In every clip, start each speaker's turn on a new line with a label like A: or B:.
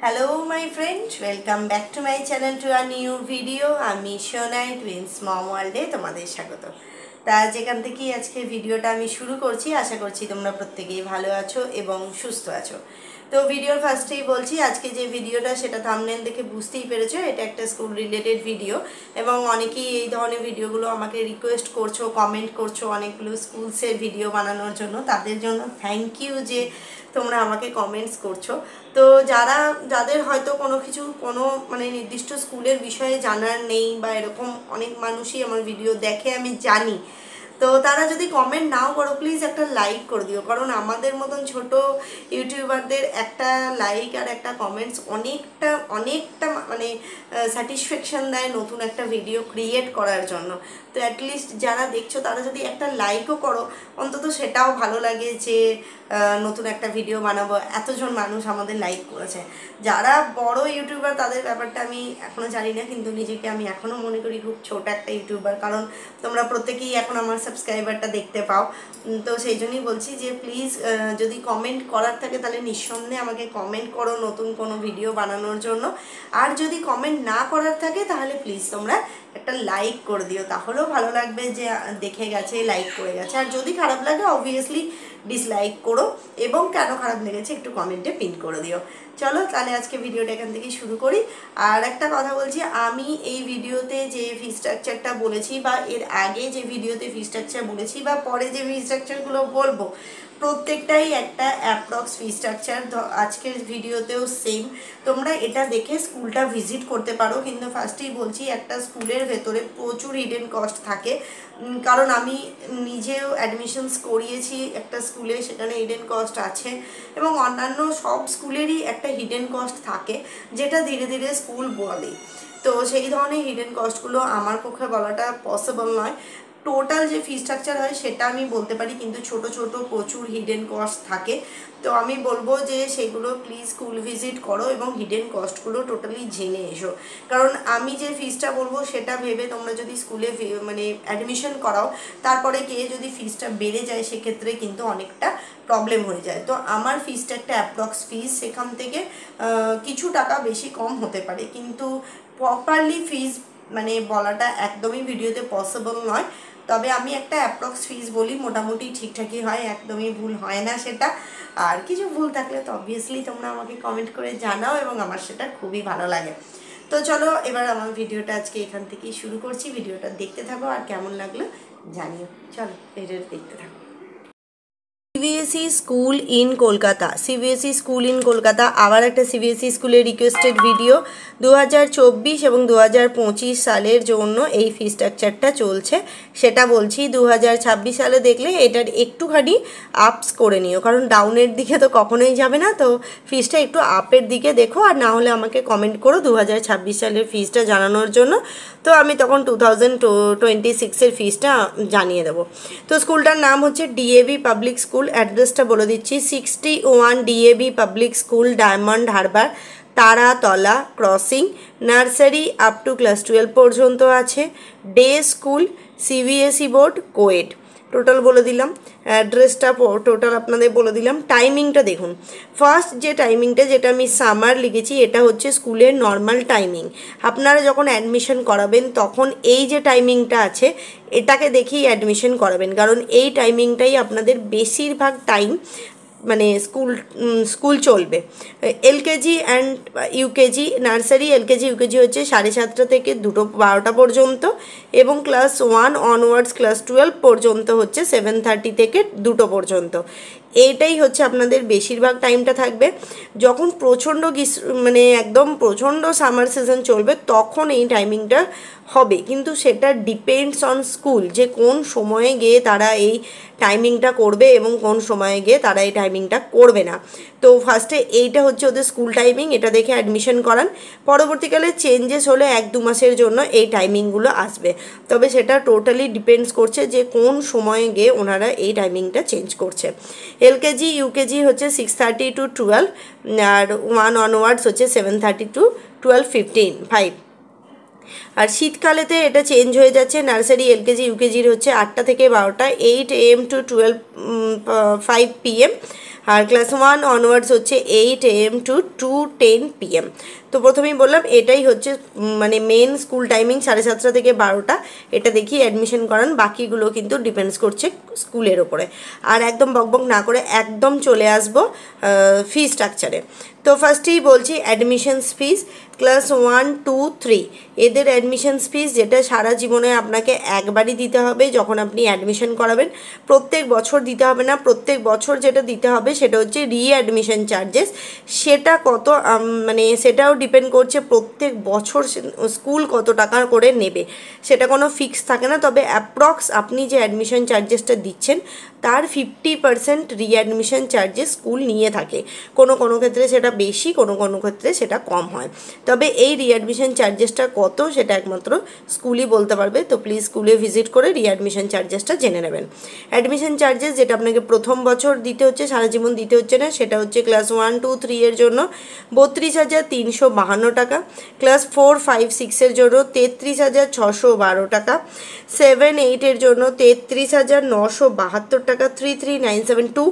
A: Hello my friends, welcome back to my channel to a new video. আমি Sonai twins মম ওয়ার্ল্ডে তোমাদের স্বাগত। তা যেখান থেকে আজকে ভিডিওটা আমি শুরু করছি, আশা করছি তোমরা প্রত্যেকেই ভালো আছো এবং সুস্থ আছো। তো ভিডিওর ফার্স্টেই বলছি, আজকে যে ভিডিওটা সেটা থাম্বনেল দেখে বুঝতেই পেরেছো এটা একটা স্কুল রিলেটেড ভিডিও, এবং অনেকেই এই ধরনের ভিডিওগুলো আমাকে রিকোয়েস্ট করছো, কমেন্ট করছো অনেকগুলো স্কুলসের ভিডিও বানানোর জন্য। তাদের জন্য থ্যাংক ইউ যে তোমরা আমাকে কমেন্টস করছো। তো যাদের হয়তো কোনো নির্দিষ্ট স্কুলের বিষয়ে জানার নেই বা এরকম অনেক মানুষই আমার ভিডিও দেখে আমি জানি, তো তারা যদি কমেন্ট নাও করো প্লিজ একটা লাইক করে দিও, কারণ আমাদের মতন ছোট ইউটিউবারদের একটা লাইক আর একটা কমেন্টস অনেকটা স্যাটিসফ্যাকশান দেয় নতুন একটা ভিডিও ক্রিয়েট করার জন্য। তো অ্যাটলিস্ট যারা দেখছো তারা যদি একটা লাইকও করো, অন্তত সেটাও ভালো লাগে যে নতুন একটা ভিডিও বানাবো, এতজন মানুষ আমাদের লাইক করেছে। যারা বড় ইউটিউবার তাদের ব্যাপারটা আমি এখনও জানি না, কিন্তু নিজেকে আমি এখনও মনে করি খুব ছোট একটা ইউটিউবার, কারণ তোমরা প্রত্যেকেই এখন আমার সাবস্ক্রাইবারটা দেখতে পাও। তো সেই জন্যই বলছি যে প্লিজ যদি কমেন্ট করার থাকে তাহলে নিঃসন্দেহে আমাকে কমেন্ট করো নতুন কোনো ভিডিও বানানোর জন্য। আর যদি কমেন্ট না করার থাকে তাহলে প্লিজ তোমরা একটা লাইক করে দিও, তাহলেও ভালো লাগবে যে দেখে গেছে, লাইক করে গেছে। আর যদি খারাপ লাগে অবভিয়াসলি ডিসলাইক করো, এবং কেন খারাপ লেগেছে একটু কমেন্টে পিন করে দিও। চলো তাহলে আজকে ভিডিওটা এখান থেকে শুরু করি। আর একটা কথা বলছি, আমি এই ভিডিওতে যে ফি স্ট্রাকচারটা বলেছি বা এর আগে যে ভিডিওতে ফি স্ট্রাকচার বলেছি বা পরে যে ফি স্ট্রাকচারগুলো বলবো, প্রত্যেকটাই একটা অ্যাপ্রক্স ফি স্ট্রাকচার। আজকের ভিডিওতেও সেম, তোমরা এটা দেখে স্কুলটা ভিজিট করতে পারো। কিন্তু ফার্স্টেই বলছি, একটা স্কুলের ভেতরে প্রচুর হিডেন কস্ট থাকে, কারণ আমি নিজেও অ্যাডমিশনস করিয়েছি একটা স্কুলে, সেখানে হিডেন কস্ট আছে, এবং অন্যান্য সব স্কুলেরই একটা হিডেন কস্ট থাকে, যেটা ধীরে ধীরে স্কুল বলে। তো সেই ধরনের হিডেন কস্টগুলো আমার পক্ষে বলাটা পসিবল নয়। টোটাল যে ফি স্ট্রাকচার হয় সেটা আমি বলতে পারি, কিন্তু ছোট ছোট প্রচুর হিডেন কস্ট থাকে। তো আমি বলবো যে সেগুলো প্লিজ স্কুল ভিজিট করো এবং হিডেন কস্টগুলো টোটালি জেনে এসো, কারণ আমি যে ফিসটা বলবো সেটা ভেবে তোমরা যদি স্কুলে অ্যাডমিশন করাও, তারপরে যদি ফিসটা বেড়ে যায় সেক্ষেত্রে কিন্তু অনেকটা প্রবলেম হয়ে যায়। তো আমার ফিসটা একটা অ্যাপ্রক্স ফিস, সেখান থেকে কিছু টাকা বেশি কম হতে পারে, কিন্তু প্রপারলি ফিস বলাটা একদমই ভিডিওতে পসিবল নয়। তবে আমি একটা অ্যাপ্রক্স ফিস বলি, মোটামুটি ঠিকঠাকই হয়, একদমই ভুল হয় না সেটা। আর কিছু ভুল থাকলে তো অবভিয়াসলি তোমরা আমাকে কমেন্ট করে জানাও, এবং আমার সেটা খুবই ভালো লাগে। তো চলো এবার আমার ভিডিওটা আজকে এখান থেকেই শুরু করছি। ভিডিওটা দেখতে থাকো, আর কেমন লাগলো জানিও। চলো ভিডিওটা দেখতে থাকো। CBSE school in Kolkata, CBSE school in Kolkata আবার একটা সিবিএসই স্কুলের রিকোয়েস্টেড ভিডিও। 2024 এবং 2025 সালের জন্য এই ফি স্ট্রাকচারটা চলছে, সেটা বলছি। 2026 সালে দেখলে এটার একটুখানি আপস করে নিও, কারণ ডাউনের দিকে তো কখনোই যাবে না। তো ফিসটা একটু আপের দিকে দেখো, আর না হলে আমাকে কমেন্ট করো 2026 সালের ফিসটা জানানোর জন্য। তো আমি তখন 2026-এর ফিসটা জানিয়ে দেবো। তো স্কুলটার নাম হচ্ছে ডিএভি পাবলিক স্কুল। অ্যাড্রেসটা বলে দিচ্ছি, 61 DAV public school, diamond Harbour, Taratala crossing. Nursery up to class 12 পর্যন্ত আছে। Day school, CBSE board, coed. Total বলে দিলাম, অ্যাড্রেসটা টোটাল আপনাদের বলে দিলাম। টাইমিংটা দেখুন, ফার্স্ট যে টাইমিংটা, যেটা আমি সামার লিখেছি, এটা হচ্ছে স্কুলের নর্মাল টাইমিং। আপনারা যখন অ্যাডমিশন করাবেন তখন এই যে টাইমিংটা আছে এটাকে দেখেই অ্যাডমিশন করাবেন, কারণ এই টাইমিংটাই আপনাদের বেশিরভাগ টাইম স্কুল চলবে। LKG and UKG, nursery LKG UKG হচ্ছে 7:30 থেকে 12টা পর্যন্ত, এবং ক্লাস 1 অনওয়ার্ডস ক্লাস 12 পর্যন্ত হচ্ছে 7:30 থেকে 2টো পর্যন্ত। এইটাই হচ্ছে আপনাদের বেশিরভাগ টাইমটা থাকবে। যখন প্রচণ্ড একদম প্রচণ্ড সামার সিজন চলবে তখন এই টাইমিংটা হবে, কিন্তু সেটা ডিপেন্ডস অন স্কুল, যে কোন সময়ে গিয়ে তারা এই টাইমিংটা করবে এবং কোন সময়ে গিয়ে তারা এই টাইমিংটা করবে না। তো ফার্স্টে এইটা হচ্ছে ওদের স্কুল টাইমিং, এটা দেখে অ্যাডমিশন করান। পরবর্তীকালে চেঞ্জেস হলে 1-2 মাসের জন্য এই টাইমিংগুলো আসবে, তবে সেটা টোটালি ডিপেন্ডস করছে যে কোন সময়ে গিয়ে ওনারা এই টাইমিংটা চেঞ্জ করছে। এলকেজি ইউকেজি হচ্ছে 6:30 to 12, আর 1 অনওয়ার্ডস হচ্ছে 7:30 to 12:15 5। আর শীতকালেতে এটা চেঞ্জ হয়ে যাচ্ছে, নার্সারি এলকেজি ইউকেজির হচ্ছে 8টা থেকে 12টা, 8 AM to 5 PM। আর ক্লাস 1 অনওয়ার্ডস হচ্ছে 8 AM টু 2:10 PM। তো প্রথমেই বললাম এটাই হচ্ছে মানে মেন স্কুল টাইমিং 7:30 থেকে 12টা, এটা দেখিয়ে অ্যাডমিশন করান, বাকিগুলো কিন্তু ডিপেন্ডস করছে স্কুলের ওপরে। আর একদম বকবক না করে একদম চলে আসবো ফি স্ট্রাকচারে। তো ফার্স্টেই বলছি অ্যাডমিশনস ফিস। ক্লাস 1, 2, 3 এদের অ্যাডমিশনস ফিস যেটা সারা জীবনে আপনাকে একবারই দিতে হবে যখন আপনি অ্যাডমিশন করাবেন, প্রত্যেক বছর দিতে হবে না। প্রত্যেক বছর যেটা দিতে হবে সেটা হচ্ছে রিঅ্যাডমিশন চার্জেস। সেটা কত মানে সেটাও ডিপেন্ড করছে প্রত্যেক বছর স্কুল কত টাকা করে নেবে, সেটা কোনো ফিক্স থাকে না। তবে অ্যাপ্রক্স আপনি যে অ্যাডমিশন চার্জেসটা দিচ্ছেন তার 50% রিঅ্যাডমিশন চার্জেস স্কুল নিয়ে থাকে। কোনো কোনো ক্ষেত্রে সেটা বেশি, কোনো কোনো ক্ষেত্রে সেটা কম হয়। তবে এই রিঅ্যাডমিশন চার্জেসটা কত সেটা একমাত্র স্কুলই বলতে পারবে। তো প্লিজ স্কুলে ভিজিট করে রিঅ্যাডমিশন চার্জেসটা জেনে নেবেন। অ্যাডমিশন চার্জেস যেটা আপনাকে প্রথম বছর দিতে হচ্ছে, সারা জীবন দিতে হচ্ছে না, সেটা হচ্ছে ক্লাস 1, 2, 3 এর জন্য 32,352 টাকা, ক্লাস 4, 5, 6 এর জন্য 33,612 টাকা, 7, 8 এর জন্য 33,972 টাকা 33,972,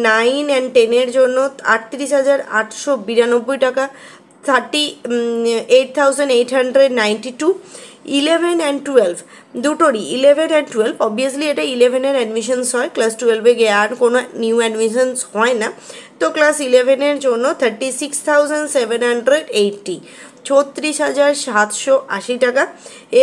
A: 9 and 10 এর জন্য 38,892 টাকা 38,892, 11 and 12 দুটোরই 11 and 12 অবভিয়াসলি এটা 11-এর অ্যাডমিশনস হয়, ক্লাস 12-এ গিয়ে আর কোনো নিউ অ্যাডমিশনস হয় না। তো ক্লাস 11-এর জন্য 36,780 36,780 টাকা,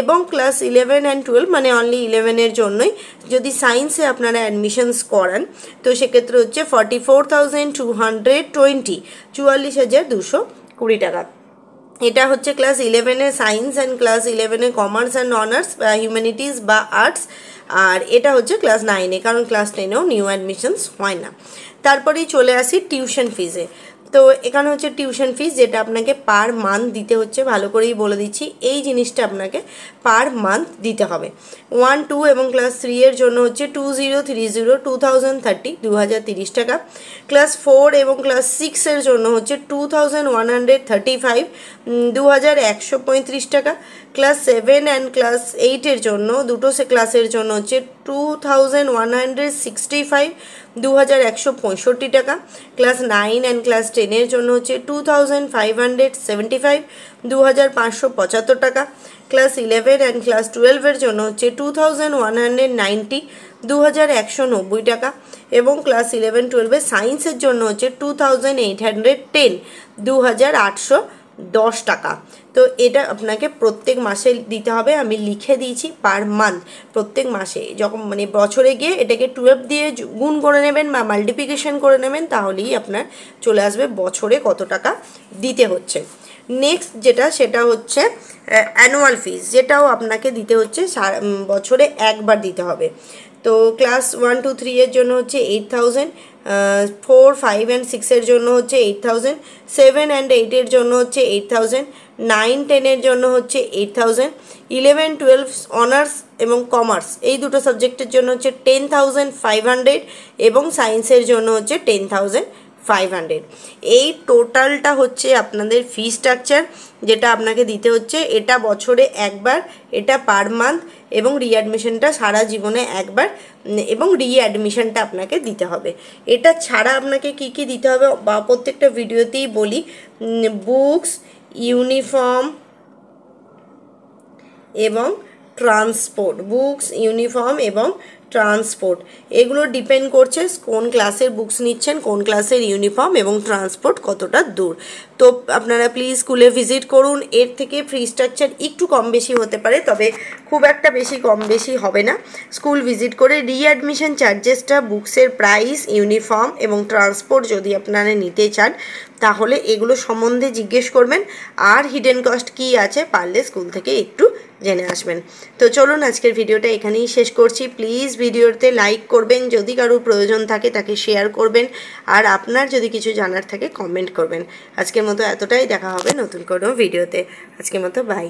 A: এবং ক্লাস 11 and 12 মানে অনলি 11-এর জন্যই যদি সায়েন্সে আপনারা অ্যাডমিশনস করান তো সেক্ষেত্রে হচ্ছে 44,220 44,220 টাকা। এটা হচ্ছে ক্লাস 11-এর সায়েন্স অ্যান্ড ক্লাস 11-এ কমার্স অ্যান্ড অনার্স বা হিউম্যানিটিস বা আর্টস, আর এটা হচ্ছে ক্লাস 9-এ, কারণ ক্লাস 10-এও নিউ অ্যাডমিশনস হয় না। তারপরেই চলে আসি টিউশন ফিজে। তো এখানে হচ্ছে টিউশন ফিস যেটা আপনাকে পার মান্থ দিতে হচ্ছে, ভালো করেই বলে দিচ্ছি এই জিনিসটা আপনাকে পার মান্থ দিতে হবে। 1, 2 এবং ক্লাস 3 এর জন্য হচ্ছে 2030 2030 2030 টাকা, ক্লাস 4 এবং ক্লাস 6 এর জন্য হচ্ছে 2135 2135 টাকা, ক্লাস 7 অ্যান্ড ক্লাস 8 এর জন্য দুটো ক্লাসের জন্য হচ্ছে 2165 2165 টাকা, ক্লাস 9 অ্যান্ড ক্লাস 10 এর জন্য হচ্ছে 2575 2575 টাকা, ক্লাস 11 অ্যান্ড ক্লাস 12 এর জন্য হচ্ছে 2190 2190 টাকা, এবং ক্লাস 11, 12 সায়েন্সের জন্য হচ্ছে 2810 2810 টাকা। তো এটা আপনাকে প্রত্যেক মাসে দিতে হবে, আমি লিখে দিয়েছি পার মান্থ। প্রত্যেক মাসে যখন মানে বছরে গিয়ে এটাকে 12 দিয়ে গুণ করে নেবেন বা মাল্টিপ্লিকেশন করে নেবেন, তাহলেই আপনার চলে আসবে বছরে কত টাকা দিতে হচ্ছে। নেক্সট যেটা সেটা হচ্ছে অ্যানুয়াল ফিস, যেটাও আপনাকে দিতে হচ্ছে বছরে একবার দিতে হবে। তো ক্লাস 1, 2, 3 এর জন্য হচ্ছে 8,000, 4, 5 and 6 এর জন্য হচ্ছে 8,000, 7 and 8 এর জন্য হচ্ছে 8,000, 9, 10 এর জন্য হচ্ছে 8,000, 11, 12 অনার্স এবং কমার্স এই দুটো সাবজেক্টের জন্য হচ্ছে 10,500, এবং সায়েন্সের জন্য হচ্ছে 10,500। এই টোটালটা হচ্ছে আপনাদের ফি স্ট্রাকচার যেটা আপনাকে দিতে হচ্ছে। এটা বছরে একবার, এটা পার মান্থ, এবং রিঅ্যাডমিশনটা সারা জীবনে একবার, এবং রিঅ্যাডমিশনটা আপনাকে দিতে হবে। এটা ছাড়া আপনাকে কি কি দিতে হবে বা প্রত্যেকটা ভিডিওতেই বলি, বুকস, ইউনিফর্ম এবং ট্রান্সপোর্ট, বুকস, ইউনিফর্ম এবং ট্রান্সপোর্ট এগুলো ডিপেন্ড করছে কোন ক্লাসের বুকস নিচ্ছেন, কোন ক্লাসের ইউনিফর্ম এবং ট্রান্সপোর্ট কতটা দূর। তো আপনারা প্লিজ স্কুলে ভিজিট করুন। এর থেকে ফ্রি স্ট্রাকচার একটু কম বেশি হতে পারে, তবে খুব একটা বেশি কম বেশি হবে না। স্কুল ভিজিট করে রিঅ্যাডমিশন চার্জেসটা, বুকসের প্রাইস, ইউনিফর্ম এবং ট্রান্সপোর্ট যদি আপনারা নিতে চান তাহলে এগুলো সম্বন্ধে জিজ্ঞেস করবেন, আর হিডেন কস্ট কী আছে পারলে স্কুল থেকে একটু জেনে আসবেন। তো চলুন আজকের ভিডিওটা এখানেই শেষ করছি। প্লিজ ভিডিওতে লাইক করবেন, যদি কারোর প্রয়োজন থাকে তাকে শেয়ার করবেন, আর আপনার যদি কিছু জানার থাকে কমেন্ট করবেন। আজকের মতো এতটাই, দেখা হবে নতুন কোনো ভিডিওতে। আজকের মতো বাই।